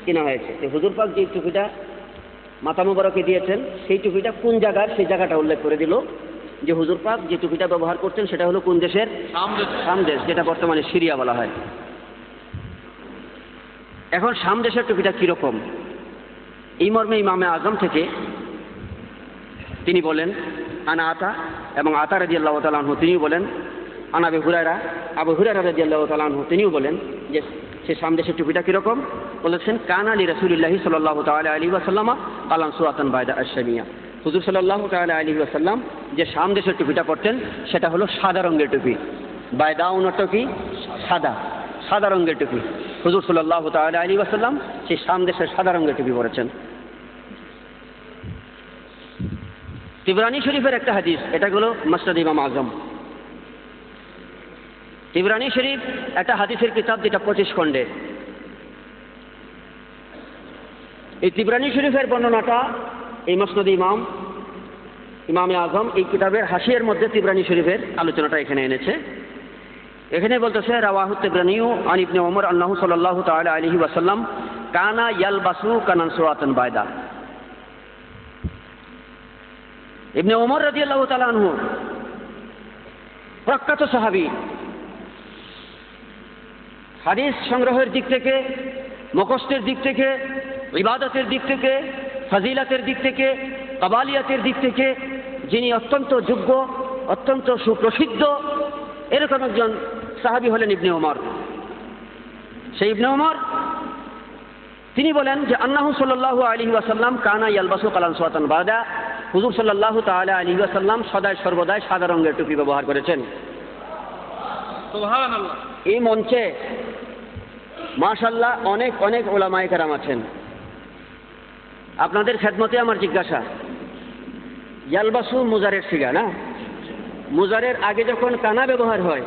কেনা হয়েছে। তো হুজুর পাক যে টুপিটা মাথা মোবারকে দিয়েছেন, সেই টুপিটা কোন জায়গার, সেই জায়গাটা উল্লেখ করে দিল যে হুজুর পাক যে টুপিটা ব্যবহার করতেন সেটা হলো কোন দেশের? শাম দেশ, যেটা বর্তমানে সিরিয়া বলা হয়। এখন শাম দেশের টুপিটা কিরকম, এই মর্মে ইমামে আজম থেকে তিনি বলেন আনা আতা, এবং আতা রাদিয়াল্লাহু তাআলা আনহু তিনিও বলেন, আনা আবু হুরায়রা রাদিয়াল্লাহু তাআলা আনহু তিনিও বলেন যে সে শাম দেশের টুপিটা কিরকম, বলেছেন কানা লি রাসূলিল্লাহি সাল্লাল্লাহু তাআলা আলাইহি ওয়াসাল্লাম কালান সুয়াতান বাইদা আশ-শামিয়া। হুজুর সাল্লাল্লাহু তাআলা আলাইহি ওয়াসাল্লাম যে শাম দেশের টুপিটা পরতেন সেটা হলো সাদা রঙের টুপি। বাইদা অর্থ কি? সাদা, সাদা রঙের টুপি। হুজুর সাল্লাল্লাহু তাআলা আলাইহি ওয়াসাল্লাম সেই শাম দেশের সাদা রঙের টুপি পরেছেন। তিবরানী শরীফের একটা হাদিস, এটা হলো মুসনাদ ইমাম আজম। তিবরানী শরীফ একটা হাদিসের কিতাব, যেটা 25 খণ্ডে। এই তিবরানী শরীফের বর্ণনাটা এই মুসনাদ ইমামে আজম এই কিতাবের হাসিয়ার মধ্যে তিবরানী শরীফের আলোচনাটা এখানে এনেছে। এখানে বলতেছে রাওয়াহু তিবরানীউ আন ইবনে ওমর আন্নাহু সাল্লাল্লাহু তাআলা আলাইহি ওয়াসাল্লাম কানা ইয়ালবাসু কানান সুরাতান বাইদা। ইবনে ওমর রাদিয়াল্লাহু তাআলা আনহু প্রখ্যাত সাহাবী, হাদিস সংগ্রহের দিক থেকে, মুখস্থের দিক থেকে, ইবাদতের দিক থেকে, ফজিলতের দিক থেকে, কাবালিয়াতের দিক থেকে যিনি অত্যন্ত যোগ্য, অত্যন্ত সুপ্রসিদ্ধ, এরকম একজন সাহাবী হলেন ইবনে ওমর। সেই ইবনে ওমর তিনি বলেন যে আন্নাহু সাল্লাল্লাহু আলাইহি ওয়াসাল্লাম কানা ইয়ালবাসু কালান সুয়াতান বাইদা। হুজুর সাল্লাল্লাহু তাআলা আলাইহি ওয়াসাল্লাম সদায় সর্বদাই সাদা রঙের টুপি ব্যবহার করেছেন। সুবহানাল্লাহ। এই মঞ্চে মাশাআল্লাহ অনেক অনেক উলামায়ে কেরাম আছেন। আপনাদের খেদমতে আমার জিজ্ঞাসা, ইয়ালবাসু মুজারের সিগা না? মুজারের আগে যখন কানা ব্যবহার হয়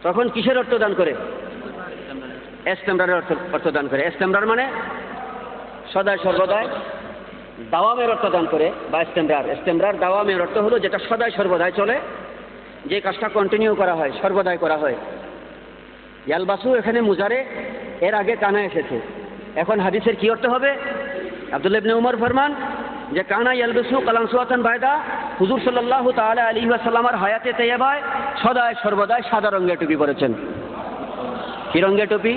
তখন কিসের অর্থ দান করে? ইস্তেমরারের অর্থ দান করে। ইস্তেমরার মানে সদায় সর্বদাই, দাওয়ামের অর্থ দান করে, বা ইস্তেমরার দাওয়ামের অর্থ হলো যেটা সদায় সর্বদাই চলে, যে কাজটা কন্টিনিউ করা হয়, সর্বদাই করা হয়। ইয়ালবাসু এখানে মুজারে, এর আগে কানা এসেছে। এখন হাদিসের কি অর্থ হবে? আব্দুল্লাহ ইবনে উমর ফরমান যে কানা ইয়ালবাসু কালান সুয়াতান বাইদা, হুজুর সাল্লাল্লাহু তাআলা আলাইহি ওয়াসাল্লামের হায়াতে তাইয়্যিবায় সদায় সর্বদাই সাদা রঙের টুপি পরেছেন। কি রঙের টুপি?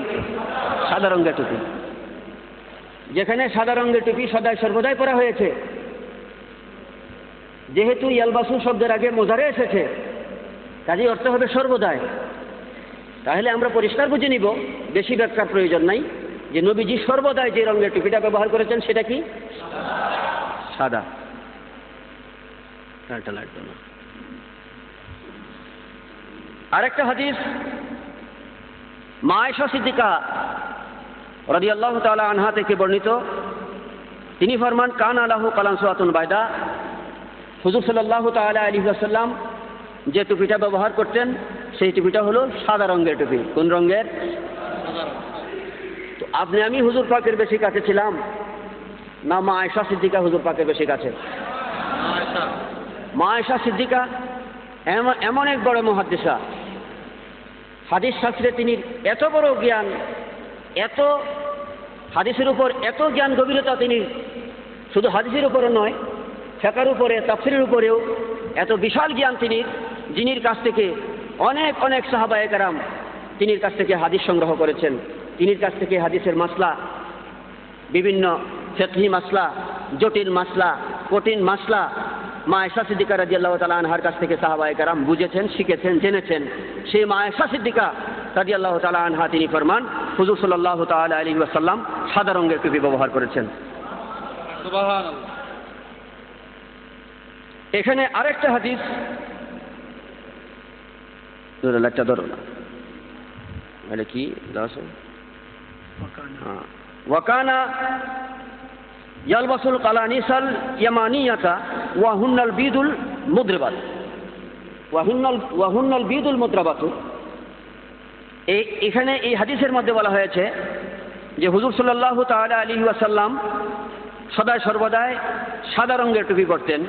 সাদা রঙের টুপি। যেখানে সাদা রঙের টুপি সদায় সর্বদাই পরা হয়েছে, যেহেতু ইয়ালবাসু শব্দের আগে মুজারে এসেছে, কাজেই অর্থ হবে সর্বদাই। তাহলে আমরা পরিষ্কার বুঝে নিব, বেশি ব্যাখ্যার প্রয়োজন নাই, যে নবীজি সর্বদাই যে রঙের টুপিটা ব্যবহার করেছেন সেটা কি? সাদা। আরেকটা হাদিস মা আয়েশা সিদ্দিকা রাদিয়াল্লাহু তাআলা আনহা থেকে বর্ণিত, তিনি ফরমান কানা লাহু কালান সুয়াতুন বাইদা। হুজুর সাল্লাল্লাহু তাআলা আলাইহি ওয়াসাল্লাম যে টুপিটা ব্যবহার করতেন সেই টুপিটা হলো সাদা রঙের টুপি। কোন রঙের? তো আপনি আমি হুজুর পাকের বেশি কাছে ছিলাম না মা আয়েশা সিদ্দিকা হুজুর পাকের বেশি কাছে? মা আয়েশা সিদ্দিকা এমন এক বড় মুহাদ্দিসা, হাদিস শাস্ত্রে তিনি এত বড় জ্ঞান, এত হাদিসের উপর এত জ্ঞান গভীরতা, তিনি শুধু হাদিসের উপরে নয়, ফিকহের উপরে, তাফসীরের উপরেও এত বিশাল জ্ঞান তিনি, যিনির কাছ থেকে অনেক অনেক সাহাবায়ে কেরাম তিনির কাছ থেকে হাদিস সংগ্রহ করেছেন। তিনির কাছ থেকে হাদিসের মাসলা, বিভিন্ন ফিকহি মাসলা, জটিল মাসলা, কঠিন মাসলা মা আয়েশা সিদ্দিকা রাদিয়াল্লাহু তাআলা আনহার কাছ থেকে সাহাবায়ে কেরাম বুঝেছেন, শিখেছেন, জেনেছেন। সেই মা আয়েশা সিদ্দিকা রাদিয়াল্লাহু তাআলা আনহা তিনি ফরমান হুজুর সাল্লাল্লাহু তাআলা আলাইহি ওয়াসাল্লাম সাদা রঙের টুপি ব্যবহার করেছেন। সুবহানাল্লাহ। এখানে আরেকটা হাদিস, লাইটটা ধরো না, এটা কি ওয়াকানা ইয়ালবাসুল কালানিসাল ইয়ামানিয়াতা ওয়া হুন্নাল বিদুল মুদ্রিবাত ওয়া হুন্নাল বিদুল মুদ্রাবাতু। এখানে এই হাদিসের মধ্যে বলা হয়েছে যে হুজুর সাল্লাল্লাহু তাআলা আলাইহি ওয়াসাল্লাম সদায় সর্বদাই সাদা রঙের টুপি পরতেন।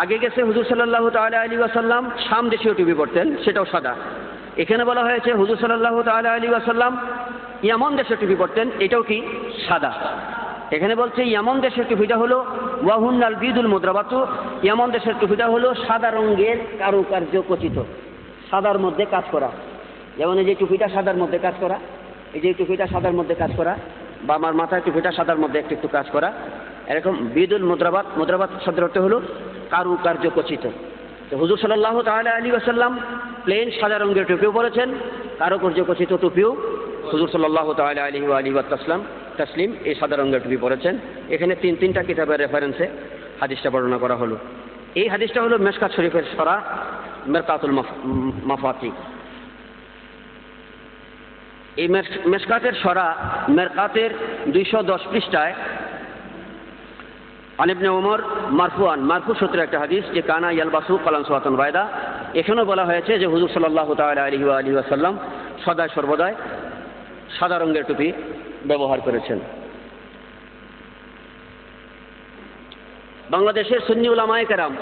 আগে গেছে হুজুর সাল্লাল্লাহু তাআলা আলাইহি ওয়াসাল্লাম শাম দেশীয় টুপি পরতেন, সেটাও সাদা। এখানে বলা হয়েছে হুজুর সাল্লাল্লাহু তাআলা আলাইহি ওয়াসাল্লাম ইয়ামান দেশের টুপি পরতেন, এটাও কি সাদা। এখানে বলছে ইয়ামান দেশের টুপিটা হলো ওয়াহুন্নাল বিদুল মুদ্রাবাতু, ইয়ামান দেশের টুপিটা হলো সাদা রঙের কারুকার্য খচিত, সাদার মধ্যে কাজ করা। যেমন এই যে টুপিটা সাদার মধ্যে কাজ করা, এই যে টুপিটা সাদার মধ্যে কাজ করা, বা আমার মাথায় টুপিটা সাদার মধ্যে একটু একটু কাজ করা, এরকম বিদুল মুদ্রাবাত, মুদ্রাবাত শব্দের অর্থ হলো কারুকার্য খচিত। তো হুজুর সাল্লাল্লাহু তাআলা আলাইহি ওয়াসাল্লাম প্লেন সাদা রঙের টুপিও পরেছেন, কারুকার্য খচিত টুপিও হুজুর সাল্লাল্লাহু তাআলা আলাইহি ওয়া আলিহি ওয়া তাসলিম এই সাদা রঙের টুপি পরেছেন। এখানে তিনটা কিতাবের রেফারেন্সে হাদিসটা বর্ণনা করা হলো। এই হাদিসটা হলো মেশকাত শরীফের সরা মেরকাতুল মাফাতি। এই মেশকাতের সরা মেরকাতের 210 পৃষ্ঠায় আন ইবনে ওমর মারফুআন, মারফু সূত্রে একটা হাদিস যে কানা ইয়ালবাসু কালানসওয়াতান বাইদা। এখানেও বলা হয়েছে যে হুজুর সাল্লাল্লাহু তাআলা আলাইহি ওয়া আলিহি ওয়াসাল্লাম সদায় সর্বদাই সাদা রঙের টুপি ব্যবহার করেছেন। বাংলাদেশের সুন্নি উলামায়ে কেরাম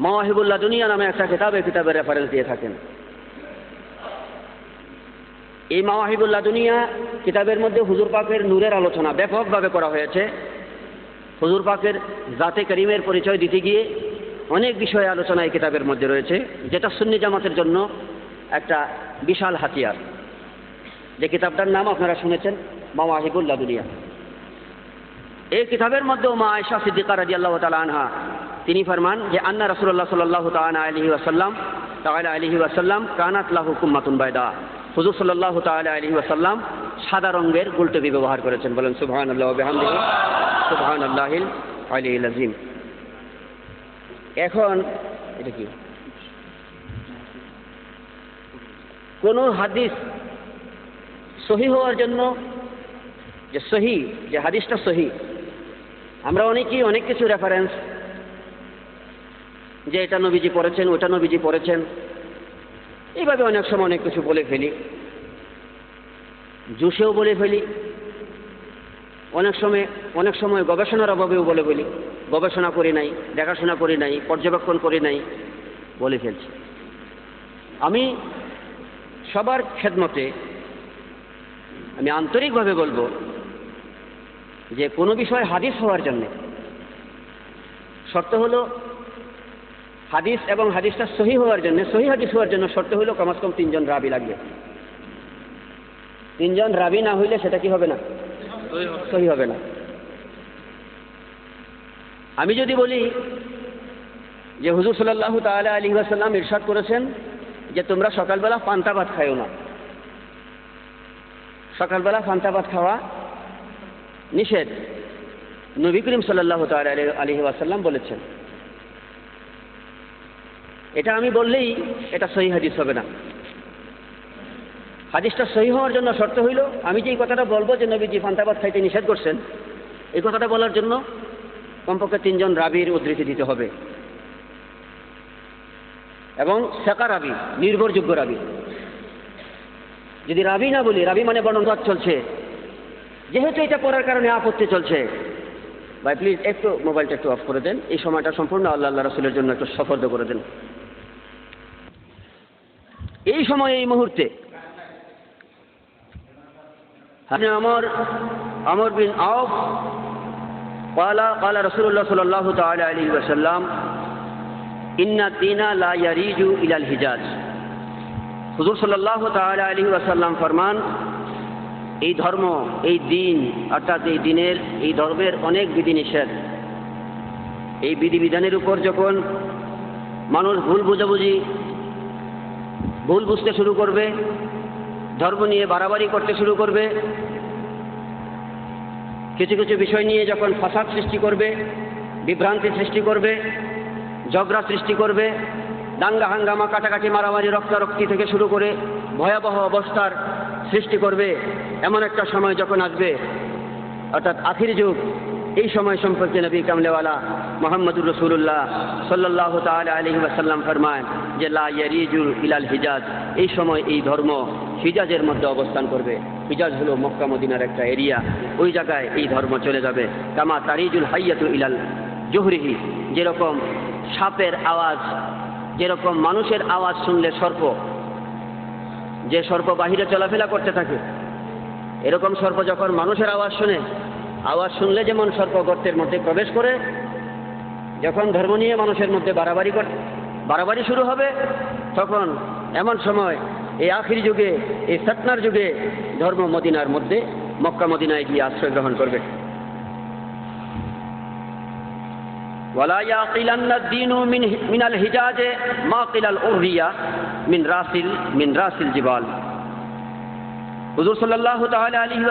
মাওয়াহিবুল লাদুনিয়া নামে একটা কিতাবের রেফারেন্স দিয়ে থাকেন। এই মাওয়াহিবুল লাদুনিয়া কিতাবের মধ্যে হুজুর পাকের নূরের আলোচনা ব্যাপকভাবে করা হয়েছে। হুজুর পাকের জাতে করিমের পরিচয় দিতে গিয়ে অনেক বিষয়ে আলোচনা এই কিতাবের মধ্যে রয়েছে, যেটা সুন্নি জামাতের জন্য একটা বিশাল হাতিয়ার। যে কিতাবটার নাম আপনারা শুনেছেন, মাওয়াহিবুল লাদুনিয়া। এই কিতাবের মধ্যে মা আয়েশা সিদ্দিকা রাদিয়াল্লাহু তাআলা আনহা তিনি ফরমান যে আন্না রাসূলুল্লাহ সাল্লাল্লাহু তাআলা আলাইহি ওয়াসাল্লাম কানাত লাহু কুম্মাতুন বাইদা। হুজুর সাল্লাল্লাহু তাআলা আলাইহি ওয়াসাল্লাম সাদা রঙের গোলটুপি ব্যবহার করেছেন। বলেন সুবহানাল্লাহি ওয়া বিহামদিহি সুবহানাল্লাহিল আলিয়্যিল আযীম। এখন এটা কি কোন হাদিস সহিহ হওয়ার জন্য, যে সহিহ, যে হাদিসটা সহিহ, আমরা অনেকেই অনেক কিছু রেফারেন্স, যে এটা নবীজি পড়েছেন, ওটা নবীজি পড়েছেন, এইভাবে অনেক সময় অনেক কিছু বলে ফেলি, জুসেও বলে ফেলি, অনেক সময় গবেষণার অভাবেও বলে ফেলি। গবেষণা করি নাই, দেখাশোনা করি নাই, পর্যবেক্ষণ করি নাই, বলে ফেলছি। আমি সবার খেদমতে আমি আন্তরিকভাবে বলবো যে কোনো বিষয় হাদিস হওয়ার জন্য শর্ত হলো, হাদিস এবং হাদিসটা সহি হওয়ার জন্য, সহি হাদিস হওয়ার জন্য শর্ত হলো কমসে কম 3 জন রাবি লাগবে। 3 জন রাবি না হইলে সেটা কি হবে না, সহি হবে না। আমি যদি বলি যে হুজুর সাল্লাল্লাহু তাআলা আলাইহি ওয়াসাল্লাম ইরশাদ করেছেন যে তোমরা সকালবেলা পান্তা ভাত খাইও না, সকালবেলা পান্তা ভাত খাওয়া নিষেধ, নবী করিম সাল্লাল্লাহু তাআলা আলাইহি ওয়াসাল্লাম বলেছেন, এটা আমি বললেই এটা সহিহ হাদিস হবে না। হাদিসটা সহিহ হওয়ার জন্য শর্ত হইল, আমি যে এই কথাটা বলবো যে নবীজি পান্তা ভাত খাইতে নিষেধ করছেন, এই কথাটা বলার জন্য কমপক্ষে 3 জন রাবির উদ্ধৃতি দিতে হবে, এবং সেকা রাবি, নির্ভরযোগ্য রাবি। যদি রাবি না বলি, রাবি মানে বর্ণনা চলছে, যেহেতু এটা পড়ার কারণে আপত্তি চলছে, ভাই প্লিজ একটু মোবাইলটা একটু অফ করে দেন, এই সময়টা সম্পূর্ণ আল্লাহ রাসূলের জন্য একটু সফর্দ করে দেন। এই সময়, এই মুহূর্তে আমর বিন আওফ قال رسول الله صلى الله تعالى عليه وسلم إن الدين لا يريج إلى الحجاز। হুজুর সাল্লাল্লাহু তাআলা আলাইহি ওয়াসাল্লাম ফরমান, এই ধর্ম, এই দিন, অর্থাৎ এই দিনের, এই ধর্মের অনেক বিধিনিষেধ, এই বিধিবিধানের উপর যখন মানুষ ভুল বুঝাবুঝি, ভুল বুঝতে শুরু করবে, ধর্ম নিয়ে বাড়াবাড়ি করতে শুরু করবে, কিছু কিছু বিষয় নিয়ে যখন ফাসাদ সৃষ্টি করবে, বিভ্রান্তি সৃষ্টি করবে, ঝগড়া সৃষ্টি করবে, দাঙ্গা হাঙ্গামা, কাটাকাটি, মারামারি, রক্তারক্তি থেকে শুরু করে ভয়াবহ অবস্থার সৃষ্টি করবে, এমন একটা সময় যখন আসবে, অর্থাৎ আখির যুগ, এই সময় সম্পর্কে নবী কামলেওয়ালা মোহাম্মদুর রাসূলুল্লাহ সাল্লাল্লাহু তাআলা আলাইহি ওয়াসাল্লাম ফরমান যে লা ইয়ারিজু ইলাল হিজাজ, এই সময় এই ধর্ম হিজাজের মধ্যে অবস্থান করবে। হিজাজ হলো মক্কা মদিনার একটা এরিয়া, ওই জায়গায় এই ধর্ম চলে যাবে। কামা তারিজুল হাইয়াতু ইলাল জুহরিহি, যেরকম সাপের আওয়াজ, যেরকম মানুষের আওয়াজ শুনলে সর্প, যে সর্প বাহিরে চলাফেরা করতে থাকে, এরকম সর্প যখন মানুষের আওয়াজ শুনে, আওয়াজ শুনলে যেমন সর্প গর্তের মধ্যে প্রবেশ করে, যখন ধর্ম নিয়ে মানুষের মধ্যে বাড়াবাড়ি শুরু হবে, তখন এমন সময় এই আখির যুগে, এই ফিতনার যুগে ধর্ম মদিনার মধ্যে, মক্কা মদিনায় গিয়ে আশ্রয় গ্রহণ করবে। ওয়ালা ইয়াকিলান্না দ্বীনু মিনাল হিজাজে মা কিলাল উররিয়া মিন রাসিল জিবাল। হুজুর সাল্লাল্লাহু তাআলা আলাইহি